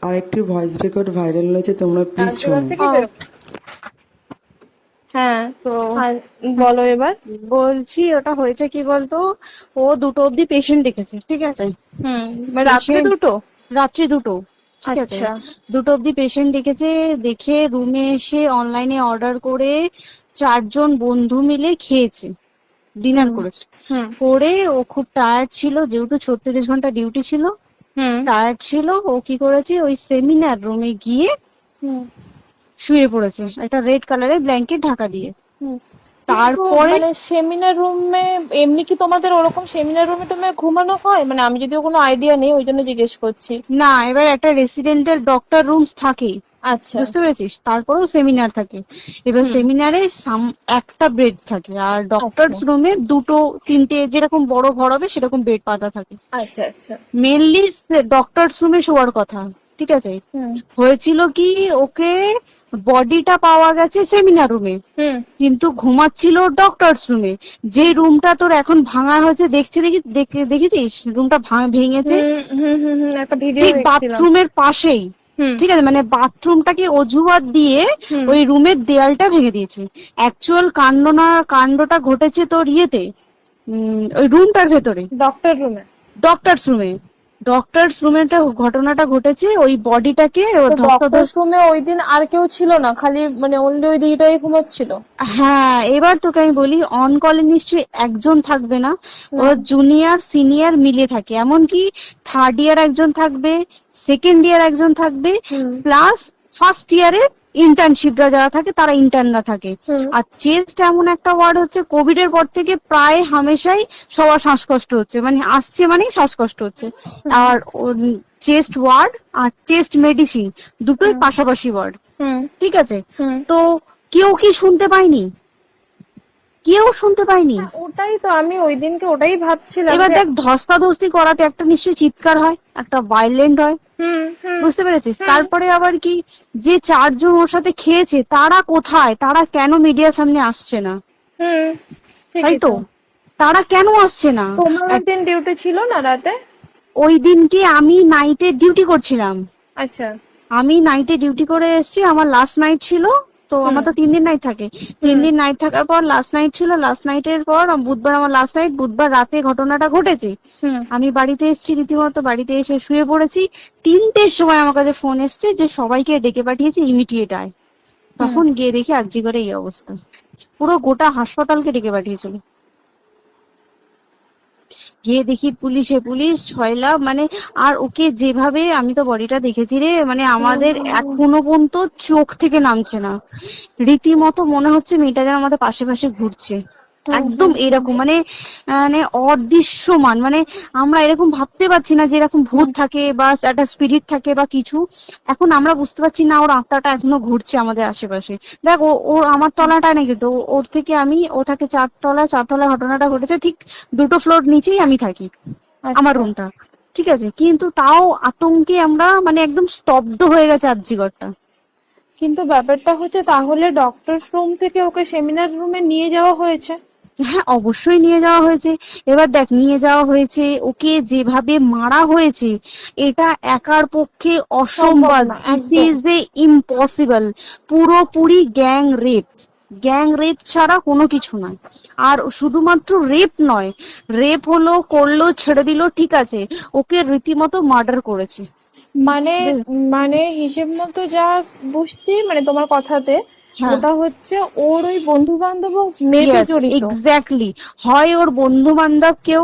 আরেকটি voice record viral হয়েছে, তোমরা প্লিজ শোনো। হ্যাঁ, তো আর বলো এবার। বলছি ওটা হয়েছে কি বলতো, ও 2টো অব্দি পেশেন্ট দেখেছে, ঠিক আছে। মানে রাত্রে পেশেন্ট দুটো? রাত্রি 2টো, ঠিক আছে। আচ্ছা। 2টো অব্দি পেশেন্ট দেখেছে, দেখে রুমে এসে অনলাইনে অর্ডার করে 4জন বন্ধু মিলে খেয়েছে, ডিনার হুম করেছে। হুম করে ও খুব টায়ার্ড ছিল, যেহেতু 36 ঘন্টা ডিউটি ছিল, হুম টায়ার্ড ছিল। ও কি করেছে, ওই সেমিনার রুমে গিয়ে হুম শুয়ে পড়েছে একটা রেড কালারের ব্ল্যাঙ্কেট ঢাকা দিয়ে। হুম কিন্তু তারপরে মানে সেমিনার রুমে এমনি কি তোমাদের ওরকম সেমিনার রুমে টুমে ঘুমানো হয়? মানে আমি যদিও কোনো আইডিয়া নেই, ওই জন্য জিজ্ঞেস করছি। না, এবার একটা রেসিডেন্টাল ডক্টর রুমস থাকে, আচ্ছা। বুঝতে পেরেছিস, তারপরেও সেমিনার থাকে। এবার হুম। সেমিনারে একটা বেড থাকে, আর আচ্ছা ডক্টরস রুমে 2টো 3টে যেরকম বড় ঘর হবে সেরকম বেড পাতা থাকে। আচ্ছা আচ্ছা। মেনলি ডক্টরস রুমে শোয়ার কথা, ঠিক আছে। হুম হয়েছিল কি, ওকে বডিটা পাওয়া গেছে সেমিনার রুমে, হুম কিন্তু ঘুমাচ্ছিল ডক্টরস রুমে। যে রুমটা তোর এখন ভাঙা হয়েছে, দেখেছিস রুমটা ভেঙেছে, হুম হুম হুম হুম একটা ভিডিও ঠিক দেখছিলাম। বাথরুমের পাশেই, হুম ঠিক আছে। মানে বাথরুমটাকে অজুহাত দিয়ে হুম ওই রুমের দেয়ালটা ভেঙে দিয়েছে। অ্যাকচুয়াল কাণ্ডটা ঘটেছে তোর ইয়েতে, ওই রুমটার ভেতরে, ডক্টর রুমে? ডক্টরস রুমে। ডক্টরস রুমে ঘটনাটা ঘটেছে, ওই বডিটাকে তো ডক্টর ধস্তাধস্তি। রুমে ওই দিন আর কেউ ছিল না, খালি মানে অনলি ওই দিদিটাই ঘুমাচ্ছিল? হ্যাঁ, এবার তোকে আমি বলি, অন কলে নিশ্চয়ই একজন থাকবে না, ও হুম জুনিয়র সিনিয়র মিলে থাকে। এমনকি থার্ড ইয়ার একজন থাকবে, সেকেন্ড ইয়ার একজন থাকবে, হুম প্লাস ফার্স্ট ইয়ারে ইন্টার্নশিপরা যারা থাকে তারা ইন্টার্নরা থাকে। হুম আর চেস্ট এমন একটা ওয়ার্ড হচ্ছে, কোভিড এর পর থেকে প্রায় হামেশাই সবার শ্বাসকষ্ট হচ্ছে, মানে আসছে মানেই শ্বাসকষ্ট হচ্ছে। হুম আর চেস্ট ওয়ার্ড আর চেস্ট মেডিসিন দুটোই হুম পাশাপাশি ওয়ার্ড, হুম ঠিক আছে। হুম। তো কেউ কি শুনতে পায়নি? কেউ শুনতে পায়নি। হ্যাঁ, ওটাই তো আমি ওই দিনকে ওটাই ভাবছিলাম এবার যে। দেখ, ধস্তাধস্তি করাতে একটা নিশ্চয়ই চিৎকার হয়, একটা ভাইলেন্ট হয়, হুম হুম বুঝতে পেরেছিস। হুম তারপরে আবার কি, যে 4জন ওর সাথে খেয়েছে তারা কোথায়, তারা কেন মিডিয়ার সামনে আসছে না? হুম তাই ঠিকই তো, তো। তারা কেন আসছে না? তোমার ওই দিন ডিউটি ছিল না রাতে? ওই দিনকে আমি নাইটে ডিউটি করছিলাম, আচ্ছা। আমি নাইটে ডিউটি করে এসেছি, আমার লাস্ট নাইট ছিল। তো হুম আমার তো 3 দিন নাইট থাকে, তিন হুম দিন নাইট থাকার পর লাস্ট নাইট ছিল, লাস্ট নাইটের পর বুধবার আমার লাস্ট নাইট, বুধবার রাতে ঘটনাটা ঘটেছে। হুম আমি বাড়িতে এসেছি, রীতিমতো বাড়িতে এসে শুয়ে পড়েছি। 3টের সময় আমার কাছে ফোন এসছে যে সবাইকে ডেকে পাঠিয়েছে, ইমিডিয়েট আয়। হুম। তখন গিয়ে দেখি আরজি করে এই অবস্থা, পুরো গোটা হাসপাতালকে ডেকে পাঠিয়েছিল। গিয়ে দেখি পুলিশ ছয়লা, মানে আর ওকে যেভাবে, আমি তো বডিটা দেখেছি রে, মানে আমাদের এখনো পর্যন্ত চোখ থেকে নামছে না। রীতিমতো মনে হচ্ছে মেয়েটা যেন আমাদের পাশে পাশে ঘুরছে, হুম একদম হুম হুম এরকম, মানে মানে অদৃশ্যমান। মানে আমরা এরকম ভাবতে পারছি না যে এরকম ভূত হুম থাকে বা একটা স্পিরিট থাকে বা কিছু। এখন আমরা বুঝতে পারছি না ওর আত্মাটা এখনো ঘুরছে আমাদের আশেপাশে। দেখ, ও আমার তলাটায় নাকি, তো ওর থেকে ও থাকে 4তলায় ঘটনাটা ঘটেছে, ঠিক 2টো ফ্লোর নিচেই আমি থাকি, আমার আচ্ছা। রুমটা, ঠিক আছে। কিন্তু তাও আতঙ্কে আমরা মানে একদম স্তব্ধ হয়ে গেছে আরজিকরটা। কিন্তু ব্যাপারটা হচ্ছে, তাহলে ডক্টর রুম থেকে ওকে সেমিনার রুমে নিয়ে যাওয়া হয়েছে? হ্যাঁ, অবশ্যই নিয়ে যাওয়া হয়েছে। এবার দেখ, নিয়ে যাওয়া হয়েছে, ওকে যেভাবে মারা হয়েছে এটা একার পক্ষে সম্ভব অসম্ভব, না দিস একদম। Is a impossible. পুরোপুরি গ্যাং রেপ ছাড়া কোনো কিছু নয়। আর শুধুমাত্র রেপ নয়, রেপ হলো, করলো, ছেড়ে দিল, ঠিক আছে, ওকে রীতিমতো মার্ডার করেছে। মানে মানে হিসেব মতো যা বুঝছি মানে তোমার কথাতে, হ্যাঁ, ওটা হচ্ছে ওর ওই বন্ধু বান্ধব মেয়েতে ইয়েস, জড়িত। এক্স্যাক্টলি। হয় ওর বন্ধু বান্ধব কেউ,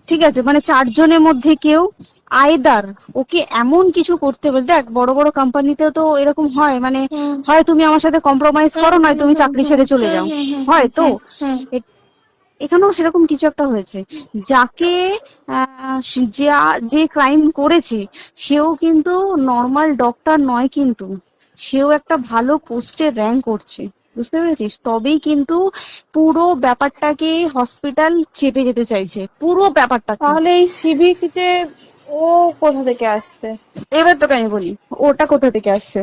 ঠিক আছে, মানে 4জনের মধ্যে কেউ, আইদার ওকে এমন কিছু করতে বলে। দেখ, বড় বড় কোম্পানিতেও তো এরকম হয়, মানে হুম হয় তুমি আমার সাথে কম্প্রোমাইজ হুম করো, নয় হুম তুমি হুম চাকরি হুম ছেড়ে চলে হুম যাও, হুম হুম হয় তো। হুম হুম এ- এখানেও সেরকম কিছু একটা হয়েছে। যাকে যে ক্রাইম করেছে সেও কিন্তু নর্মাল ডক্টর নয়, কিন্তু সেও একটা ভালো পোস্টে র্যাঙ্ক করছে, বুঝতে পেরেছিস। তবেই কিন্তু পুরো ব্যাপারটাকে হসপিটাল চেপে যেতে চাইছে, পুরো ব্যাপারটাকে। তাহলে এই সিভিক যে, ও কোথা থেকে আসছে? এবার তোকে আমি বলি ওটা কোথা থেকে আসছে।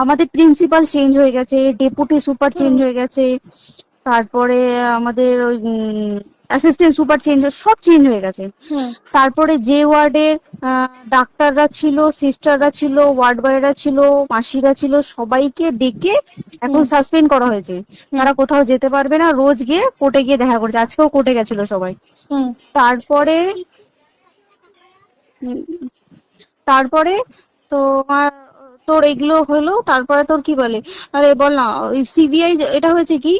আমাদের প্রিন্সিপাল চেঞ্জ হয়ে গেছে, ডেপুটি সুপার চেঞ্জ হুম হয়ে গেছে, তারপরে আমাদের ওই অ্যাসিস্ট্যান্ট সুপার চেঞ্জ, সব চেঞ্জ হয়ে গেছে। হুম তারপরে যে ওয়ার্ডের ডাক্তাররা ছিল, সিস্টাররা ছিল, ওয়ার্ড বয়রা ছিল, মাসিরা ছিল, সবাইকে ডেকে এখন সাসপেন্ড করা হয়েছে। তারা কোথাও যেতে পারবে না, রোজ গিয়ে কোর্টে গিয়ে দেখা করছে। আজকেও কোর্টে গেছিল সবাই। হুম তারপরে উম, তারপরে তোমার তোর এগুলো হলো, তারপরে তোর কি বলে, আরে বল না, ওই সিবিআই এটা হয়েছে কি,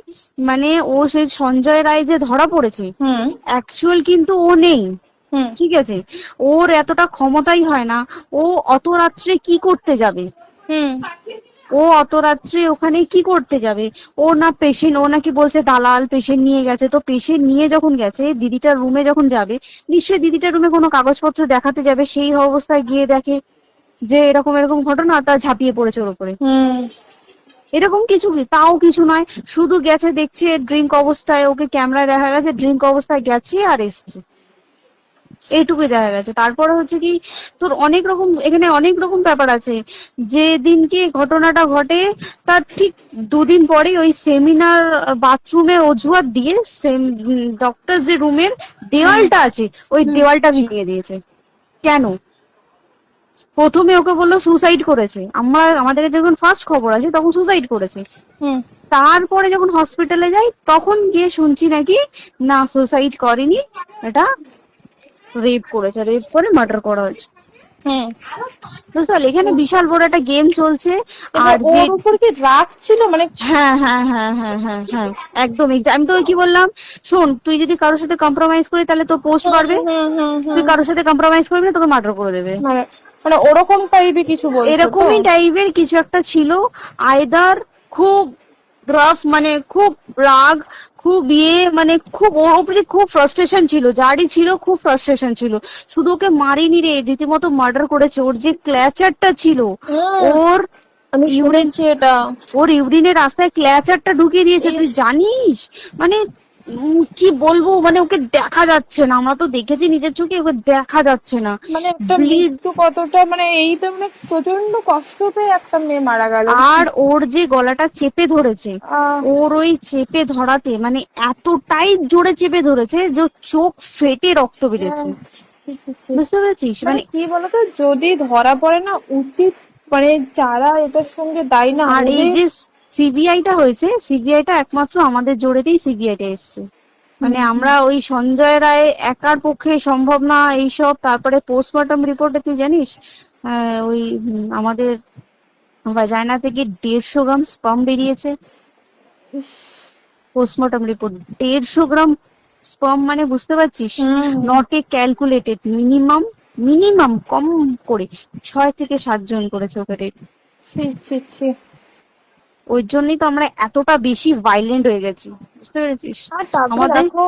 মানে ও সেই সঞ্জয় রায় যে ধরা পড়েছে, হুম অ্যাকচুয়াল কিন্তু ও নেই, হুম ঠিক আছে? ওর এতটা ক্ষমতাই হয় না। ও অত রাত্রে কি করতে যাবে? হুম ও অত রাত্রে ওখানে কি করতে যাবে? ও না পেশেন্ট, ও নাকি বলছে দালাল পেশেন্ট নিয়ে গেছে। তো পেশেন্ট নিয়ে যখন গেছে, দিদিটার রুমে যখন যাবে, নিশ্চয়ই দিদিটার রুমে কোনো কাগজপত্র দেখাতে যাবে। সেই অবস্থায় গিয়ে দেখে যে এরকম এরকম ঘটনা, তা ঝাঁপিয়ে পড়েছে ওর উপরে। হুম এরকম কিছু কি, তাও কিছু নয়, শুধু গেছে দেখছে ড্রিঙ্ক অবস্থায়, ওকে ক্যামেরায় দেখা গেছে ড্রিঙ্ক অবস্থায় গেছে আর এসছে, এইটুকুই দেখা গেছে। তারপরে হচ্ছে কি, তোর অনেক রকম, এখানে অনেক রকম ব্যাপার আছে। যে দিনকে ঘটনাটা ঘটে তার ঠিক দুদিন পরে ওই সেমিনার বাথরুমের অজুহাত দিয়ে ডক্টর যে রুমের দেওয়ালটা আছে, ওই দেওয়ালটা ভেঙে দিয়েছে। কেন? প্রথমে ওকে বললো সুসাইড করেছে, আমাদের যখন ফার্স্ট খবর আছে তখন সুসাইড করেছে। হুম তারপরে যখন হসপিটালে যাই তখন গিয়ে শুনছি নাকি না, সুসাইড করেনি, এটা রেপ করেছে, রেপ করে মার্ডার করা হয়েছে। হুম বুঝতে পারলি, এখানে বিশাল বড় একটা গেম চলছে। এবার আর যে ওর উপর কি রাগ ছিল মানে? হ্যাঁ হ্যাঁ হ্যাঁ হ্যাঁ হ্যাঁ হ্যাঁ, একদম আমি তো কি বললাম, শোন, তুই যদি কারোর সাথে কম্প্রোমাইজ করি তাহলে তোর পোস্ট বাড়বে, হুম হুম তুই হুম কারোর সাথে কম্প্রোমাইজ করবি না, তোকে মার্ডার করে দেবে। মানে মানে ওরকম টাইপের কিছু বলছো তো? এরকমই টাইপের কিছু একটা ছিল। আইদার খুব রাফ, মানে খুব রাগ, খুব মানে খুব ওর উপরে খুব ফ্রাস্ট্রেশন ছিল, যারই ছিল খুব ফ্রাস্ট্রেশন ছিল। শুধু ওকে মারিনি রে, রীতিমতো মার্ডার করেছে। ওর যে ক্ল্যাচারটা ছিল, হুম, ওর আমি শুনেছি এটা। ওর ইউরিনের রাস্তায় ক্ল্যাচারটা ঢুকিয়ে দিয়েছে, তুই জানিস? মানে কি বলবো, মানে ওকে দেখা যাচ্ছে না, আমরা তো দেখেছি নিজের চোখে, ওকে দেখা যাচ্ছে না। মানে একটা ব্লিড, মৃত্যু কতটা, মানে এই তো মানে প্রচন্ড কষ্ট পেয়ে একটা মেয়ে মারা গেল। আর ওর যে গলাটা চেপে ধরেছে, আহ, ওর ওই চেপে ধরাতে মানে এতটাই জোরে চেপে ধরেছে যে চোখ ফেটে রক্ত বেরিয়েছে। ছি, ছি, ছি। বুঝতে পেরেছিস? মানে মানে কি বলতো, যদি ধরা পড়ে না, উচিত মানে যারা এটার সঙ্গে দায়ী না, আর এই ওদের যে সিবিআইটা হয়েছে, সিবিআইটা একমাত্র আমাদের জোরেতেই সিবিআইটা এসছে। মানে আমরা ওই সঞ্জয় রায় একার পক্ষে সম্ভব না এইসব। তারপরে পোস্টমর্টম রিপোর্টে তুই জানিস, ওই আমাদের ভাজাইনা থেকে 150 গ্রাম স্পাম বেরিয়েছে। পোস্টমর্টম রিপোর্ট 150 গ্রাম স্পাম, মানে বুঝতে পারছিস? Hmm, not a calculated, minimum minimum কম করে 6 থেকে 7 জন করেছে ওকে রেট। ছি ছি ছি। ওই জন্যই তো আমরা এতটা বেশি ভাইলেন্ট হয়ে গেছি, বুঝতে পেরেছিস? আর তারপর আমাদের দেখো,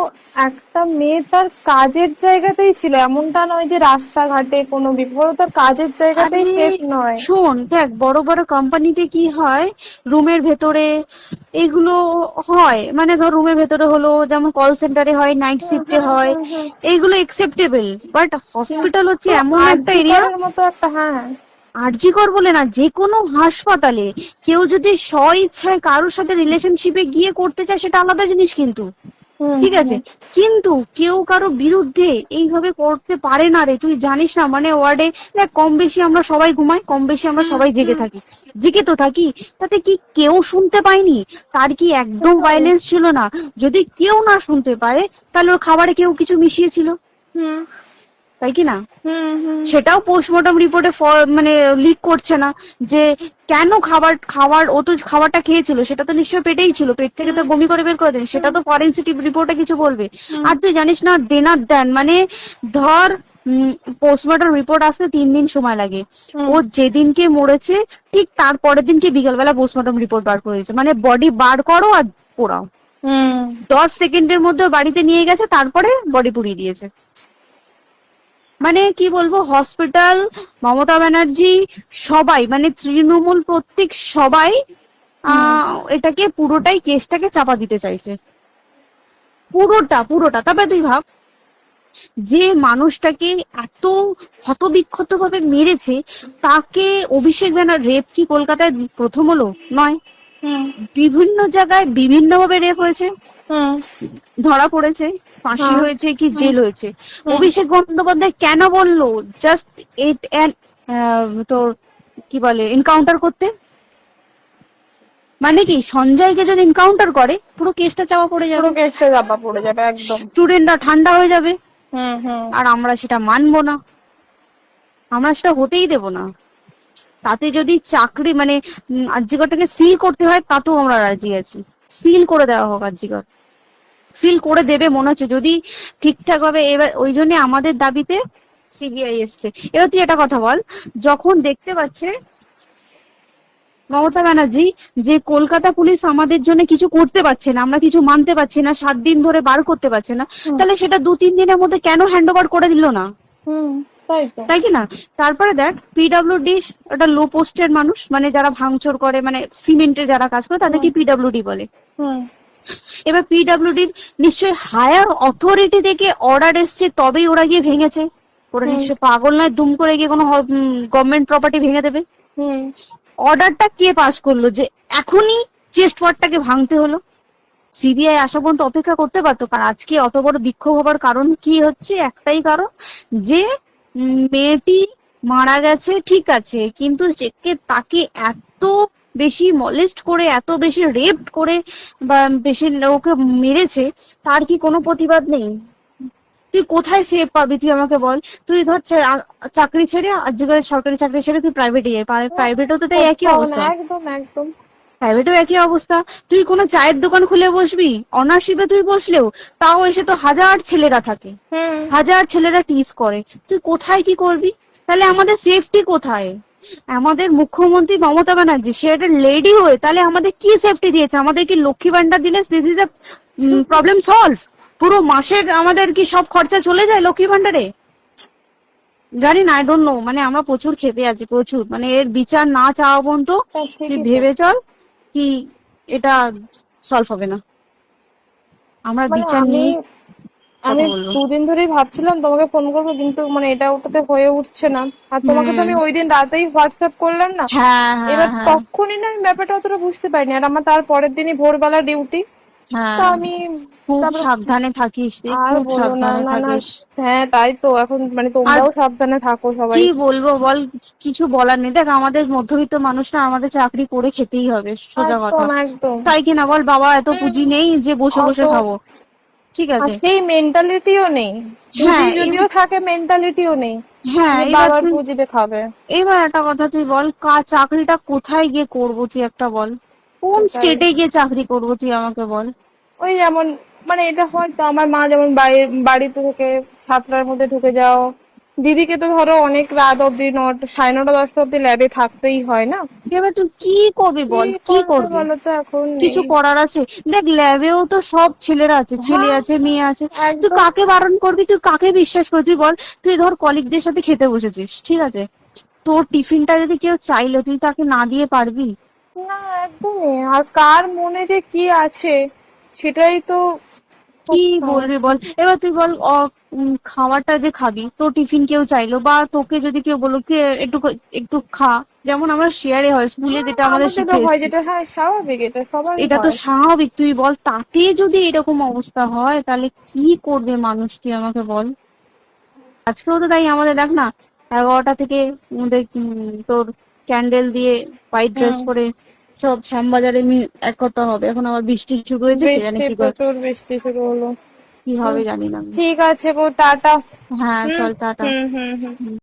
একটা মেয়ে তার কাজের জায়গাতেই ছিল, এমনটা নয় যে রাস্তাঘাটে কোনো বিপদ, তার কাজের জায়গাতেই আরে সেফ নয়। শোন, দেখ বড় বড় কোম্পানিতে কি হয়, রুমের ভেতরে এগুলো হয়, মানে ধর রুমের ভেতরে হলো, যেমন কল সেন্টারে হয়, নাইট শিফটে হয়, এইগুলো একসেপ্টেবল। বাট হসপিটাল হচ্ছে তো এমন একটা আরজি এরিয়া, করের মতো একটা, হ্যাঁ। আরজিকর বলে না, যে কোনো হাসপাতালে কেউ যদি স্ব ইচ্ছায় কারোর সাথে রিলেশনশিপে গিয়ে করতে চায় সেটা আলাদা জিনিস কিন্তু, ঠিক আছে? কিন্তু কেউ কারো বিরুদ্ধে এইভাবে করতে পারে না রে, তুই জানিস না? মানে ওয়ার্ডে দেখ, কম বেশি আমরা সবাই ঘুমাই, কম বেশি আমরা সবাই জেগে থাকি, জেগে তো থাকি, তাতে কি কেউ শুনতে পায়নি? তার কি একদম ভাইলেন্স ছিল না? যদি কেউ না শুনতে পারে তাহলে ওর খাবারে কেউ কিছু মিশিয়েছিল, হুম তাই কি না? হুম হুম সেটাও পোস্টমর্টম রিপোর্টে মানে লিক করছে না যে কেন খাবার ও তো খাবারটা খেয়েছিল, সেটা তো নিশ্চয়ই পেটেই ছিল, পেট থেকে তো বমি করে বের করে দেন, সেটা তো ফরেনসিক রিপোর্টে কিছু বলবে। আর তুই জানিস না, দেনার দেন, মানে ধর পোস্টমর্টম রিপোর্ট আসতে 3 দিন সময় লাগে। ও যেদিনকে মরেছে ঠিক তার পরের দিনকে বিকালবেলা পোস্টমর্টম রিপোর্ট বার করে দিয়েছে, মানে বডি বার করো আর পোড়াও, 10 সেকেন্ডের মধ্যে বাড়িতে নিয়ে গেছে, তারপরে বডি পুড়িয়ে দিয়েছে। মানে কি বলবো, হসপিটাল, মমতা ব্যানার্জি, সবাই, মানে তৃণমূল প্রত্যেক সবাই এটাকে পুরোটাই, কেসটাকে চাপা দিতে চাইছে, পুরোটা। তবে তুই ভাব, যে মানুষটাকে এত ক্ষতবিক্ষত ভাবে মেরেছে, তাকে অভিষেক ব্যানার রেপ কি কলকাতায় প্রথম হলো? নয়, বিভিন্ন জায়গায় বিভিন্ন ভাবে রেপ হয়েছে। হুম ধরা পড়েছে, ফাঁসি হ্যাঁ হয়েছে কি জেল হয়েছে, হুম অভিষেক বন্দ্যোপাধ্যায় কেন বললো জাস্ট এইট তোর কি বলে এনকাউন্টার করতে? মানে কি সঞ্জয়কে যদি এনকাউন্টার করে পুরো কেসটা চাপা পড়ে পুরো যাবে, কেসটা চাপা পড়ে যাবে একদম। স্টুডেন্টরা ঠান্ডা হয়ে যাবে, হুম। আর আমরা সেটা মানবো না, আমরা সেটা হতেই দেব না। তাতে যদি চাকরি মানে আরজিকরটাকে সিল করতে হয় তাতেও আমরা রাজি আছি, সিল করে দেওয়া হোক আরজিকর, সিল করে দেবে মনে হচ্ছে যদি ঠিকঠাক ভাবে। এবার ওই জন্য আমাদের দাবিতে সিবিআই এসছে। এবার তুই একটা কথা বল, যখন দেখতে পাচ্ছে মমতা ব্যানার্জি যে কলকাতা পুলিশ আমাদের জন্য কিছু করতে পারছে না, আমরা কিছু মানতে পারছি না, 7 দিন ধরে বার করতে পারছে না, তাহলে সেটা 2-3 দিনের মধ্যে কেন হ্যান্ড ওভার করে দিল না? হুম তাই তো। তাই কি না? তারপরে দেখ পিডব্লিউডি একটা লো পোস্টের মানুষ, মানে যারা ভাঙচুর করে, মানে সিমেন্টের যারা কাজ করে তাদেরকে পিডব্লিউডি বলে। হুম এবার পিডব্লিউডির নিশ্চয়ই হায়ার অথরিটি থেকে অর্ডার এসছে তবেই ওরা গিয়ে ভেঙেছে, ওরা নিশ্চয়ই পাগল নয় দুম করে গিয়ে কোনো গভর্নমেন্ট প্রপার্টি ভেঙে দেবে। হুম অর্ডারটা কে পাস করলো যে এখনই চেস্ট ওয়ার্ডটাকে ভাঙতে হলো? সিবিআই আসা পর্যন্ত অপেক্ষা করতে পারতো। কারণ আজকে অত বড় বিক্ষোভ হবার কারণ কি হচ্ছে, একটাই কারণ যে মেয়েটি মারা গেছে ঠিক আছে, কিন্তু তাকে এত বেশি মলেস্ট করে, এত বেশি রেপ করে বা বেশি ওকে মেরেছে, তার কি কোনো প্রতিবাদ নেই? তুই কোথায় সেভ পাবি তুই আমাকে বল? তুই ধর চাকরি ছেড়ে আজকে সরকারি চাকরি ছেড়ে তুই প্রাইভেটে যাই, প্রাইভেটও তো তাই একই অবস্থা, একদম একদম। প্রাইভেটেও একই অবস্থা। তুই কোনো চায়ের দোকান খুলে বসবি, অনার্সশিপে তুই বসলেও তাও এসে তো হাজার ছেলেরা থাকে, হাজার ছেলেরা টিজ করে, তুই কোথায় কি করবি? তাহলে আমাদের সেফটি কোথায়? আমাদের মুখ্যমন্ত্রী মমতা ব্যানার্জি সে একটা লেডি হয়ে তাহলে আমাদের কি সেফটি দিয়েছে? আমাদের কি লক্ষ্মী ভান্ডার দিলে this is a problem solve? পুরো মাসের আমাদের কি সব খরচা চলে যায় লক্ষ্মী ভান্ডারে? জানি না, আই ডোন্ট নো, মানে আমরা প্রচুর ক্ষেপে আছি, প্রচুর, মানে এর বিচার না চাওয়া পর্যন্ত তুই ভেবে চল কি এটা সলভ হবে না। আমরা মানে বিচার আমি নিয়ে আমি কথা বলবো। 2 দিন ধরেই ভাবছিলাম তোমাকে ফোন করবো, কিন্তু মানে এটা ওটাতে হয়ে উঠছে না। আর তোমাকে তো আমি ওই দিন রাতেই হোয়াটসঅ্যাপ করলাম না, হ্যাঁ হ্যাঁ এবার হ্যাঁ তখনই না আমি ব্যাপারটা অতটা বুঝতে পারিনি। আর আমার তার পরের দিনই ভোরবেলা ডিউটি, তো হ্যাঁ, আমি খুব তারপরে সাবধানে থাকিস রে, আর খুব বলো না, সাবধানে না না, থাকিস। হ্যাঁ তাই তো এখন মানে আর তোমরাও সাবধানে থাকো সবাই। কি বলবো বল, কিছু বলার নেই। দেখ আমাদের মধ্যবিত্ত মানুষরা আমাদের চাকরি করে খেতেই হবে, সোজা কথা, একদম একদম। তাই কিনা বল? বাবা এত পুঁজি নেই যে বসে বসে অত খাবো, ঠিক আর আছে? সেই মেন্টালিটিও নেই, পুঁজি হ্যাঁ যদিও থাকে মেন্টালিটিও নেই হ্যাঁ যে এবার বাবার তুই, পুঁজিতে খাবে। এবার একটা কথা তুই বল, চাকরিটা কোথায় গিয়ে করবো তুই একটা বল? কোন সেটাই। স্টেটে গিয়ে চাকরি করবো তুই আমাকে বল? ওই যেমন মানে এটা হয়তো আমার মা যেমন বাড়িতে থেকে 7টার মধ্যে ঢুকে যাও, দিদিকে তো ধরো অনেক রাত অব্দি 9:30 10টা অব্দি ল্যাবে থাকতেই হয় না। এবার তুই কি করবি বল, কি করবে করবি? বলো তো, এখন কিছু নেই। করার আছে? দেখ ল্যাবেও তো সব ছেলেরা আছে, ছেলে হ্যাঁ আছে মেয়ে আছে, তুই একদম। কাকে বারণ করবি, তুই কাকে বিশ্বাস করবি? তুই বল, তুই ধর কলিগদের সাথে খেতে বসেছিস, ঠিক আছে, তোর টিফিনটা যদি কেউ চাইলো তুই তাকে না দিয়ে পারবি? না একদমই। আর কার মনে যে কি আছে সেটাই তো খুব কি সমস্যা। বলবি বল? এবার তুই বল খাবারটা যে খাবি, তোর টিফিন কেউ চাইলো বা তোকে যদি কেউ বললো কি একটু একটু খা, যেমন আমরা শেয়ারে হয় স্কুলে যেটা আমাদের শিখে আমাদেরও হয়, এসেছি, যেটা হ্যাঁ স্বাভাবিক, এটা সবারই এটা তো হয়। স্বাভাবিক। তুই বল তাতে যদি এরকম অবস্থা হয় তাহলে কি করবে মানুষ, তুই আমাকে বল? আজকেও তো তাই আমাদের দেখ না, 11টা থেকে আমাদের তোর ক্যান্ডেল দিয়ে হোয়াইট ড্রেস পরে সব শ্যামবাজারে একতা হবে। এখন আবার বৃষ্টি শুরু হয়েছে, কে জানে বৃষ্টি, কি প্রচুর বৃষ্টি শুরু হলো। কি হবে জানি না। ঠিক আছে গো, টাটা। হ্যাঁ হুম চল টাটা। হুম হুম হুম।